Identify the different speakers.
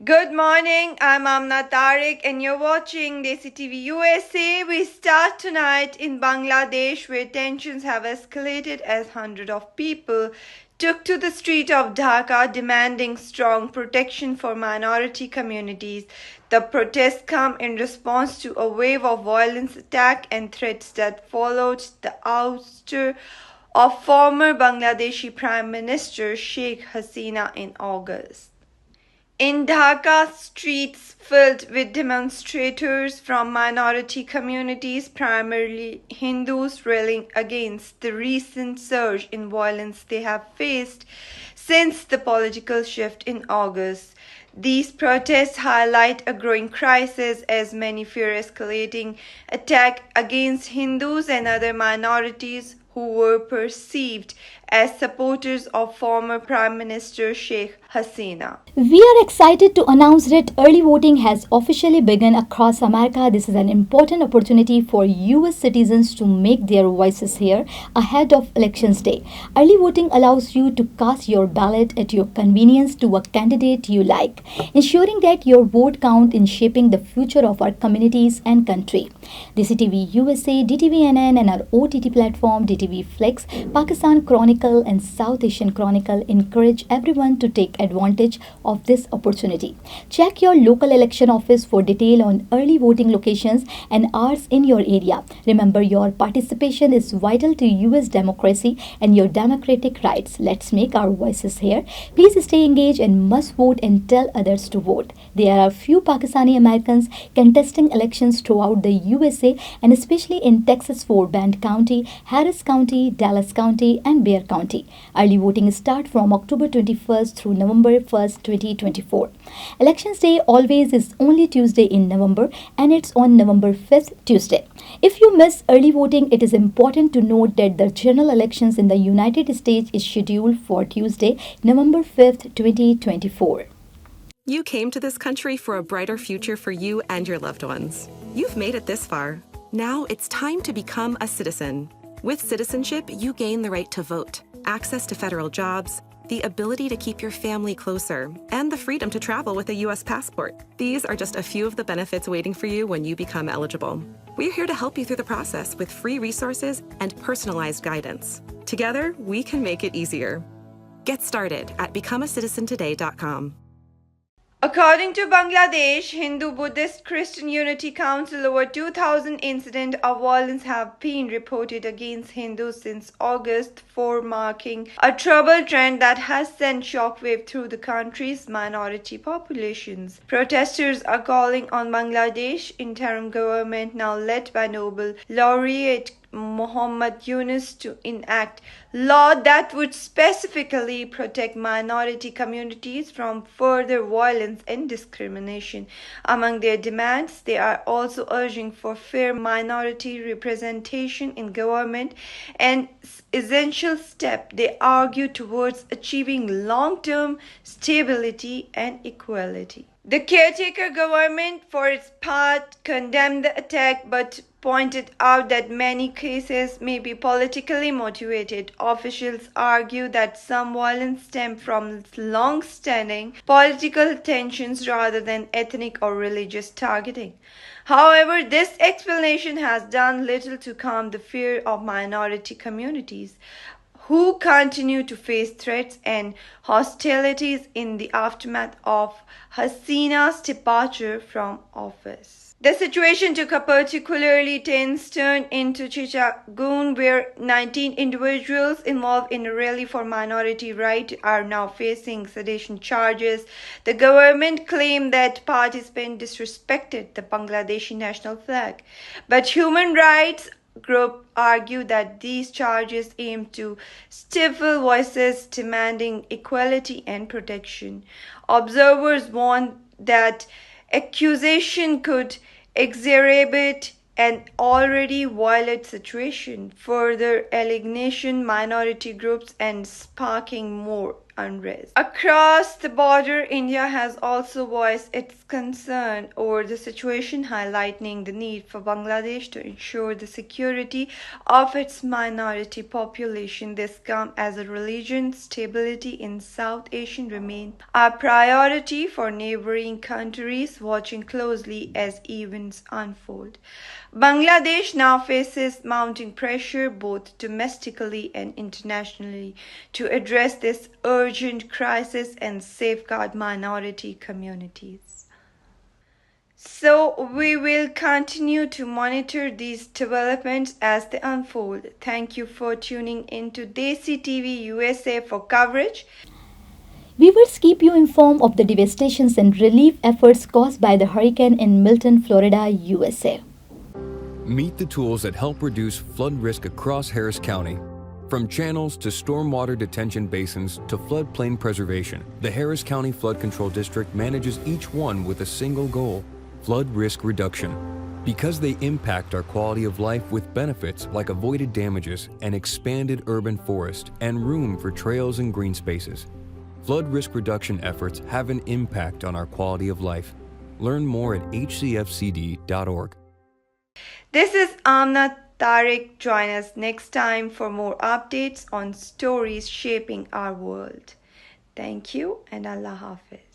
Speaker 1: Good morning, I'm Amna Tariq and you're watching DesiTVUSA. We start tonight in Bangladesh where tensions have escalated as hundreds of people took to the street of Dhaka demanding strong protection for minority communities. The protests come in response to a wave of violence attack and threats that followed the ouster of former Bangladeshi Prime Minister Sheikh Hasina in August. In Dhaka, streets filled with demonstrators from minority communities, primarily Hindus, railing against the recent surge in violence they have faced since the political shift in August. These protests highlight a growing crisis as many fear escalating attack against Hindus and other minorities who were perceived as supporters of former Prime Minister Sheikh Hasina.
Speaker 2: We are excited to announce that early voting has officially begun across America. This is an important opportunity for US citizens to make their voices heard ahead of Elections Day. Early voting allows you to cast your ballot at your convenience to a candidate you like, ensuring that your vote counts in shaping the future of our communities and country. DesiTV USA, DTVNN, and our OTT platform DTV Flex, Pakistan Chronicle, and South Asian Chronicle encourage everyone to take advantage of this opportunity. Check your local election office for detail on early voting locations and hours in your area. Remember, your participation is vital to US democracy and your democratic rights. Let's make our voices heard. Please stay engaged and must vote and tell others to vote. There are few Pakistani Americans contesting elections throughout the USA and especially in Texas for Bend County, Harris County, Dallas County, and Bexar County. Early voting starts from October 21st through November 1st, 2024. Elections Day always is only Tuesday in November and it's on November 5th, Tuesday. If you miss early voting, it is important to note that the general elections in the United States is scheduled for Tuesday, November 5th, 2024.
Speaker 3: You came to this country for a brighter future for you and your loved ones. You've made it this far. Now it's time to become a citizen. With citizenship, you gain the right to vote, access to federal jobs, the ability to keep your family closer, and the freedom to travel with a U.S. passport. These are just a few of the benefits waiting for you when you become eligible. We're here to help you through the process with free resources and personalized guidance. Together, we can make it easier. Get started at becomeacitizentoday.com.
Speaker 1: According to Bangladesh Hindu Buddhist Christian Unity Council, over 2,000 incidents of violence have been reported against Hindus since August 4, marking a troubled trend that has sent shockwave through the country's minority populations. Protesters are calling on Bangladesh interim government, now led by Nobel laureate Muhammad Yunus, to enact law that would specifically protect minority communities from further violence and discrimination. Among their demands, they are also urging for fair minority representation in government, an essential step, they argue, towards achieving long-term stability and equality. The caretaker government, for its part, condemned the attack but pointed out that many cases may be politically motivated. Officials argue that some violence stems from long-standing political tensions rather than ethnic or religious targeting. However, this explanation has done little to calm the fear of minority communities, who continue to face threats and hostilities in the aftermath of Hasina's departure from office. The situation took a particularly tense turn into Chittagong, where 19 individuals involved in a rally for minority rights are now facing sedition charges. The government claimed that participants disrespected the Bangladeshi national flag, but human rights group argue that these charges aim to stifle voices demanding equality and protection. Observers warn that accusation could exacerbate an already violent situation, further alienation minority groups and sparking more unrest. Across the border, India has also voiced its concern over the situation, highlighting the need for Bangladesh to ensure the security of its minority population. This comes as a religion stability in South Asia remains a priority for neighboring countries, watching closely as events unfold. Bangladesh now faces mounting pressure both domestically and internationally to address this urgent crisis and safeguard minority communities. So, we will continue to monitor these developments as they unfold. Thank you for tuning into Desi TV USA for coverage.
Speaker 2: Viewers, keep you informed of the devastations and relief efforts caused by the hurricane in Milton, Florida, USA.
Speaker 4: Meet the tools that help reduce flood risk across Harris County. From channels to stormwater detention basins to floodplain preservation, the Harris County Flood Control District manages each one with a single goal: flood risk reduction. Because they impact our quality of life with benefits like avoided damages, an expanded urban forest, and room for trails and green spaces. Flood risk reduction efforts have an impact on our quality of life. Learn more at hcfcd.org.
Speaker 1: This is Amna Tariq. Join us next time for more updates on stories shaping our world. Thank you and Allah Hafiz.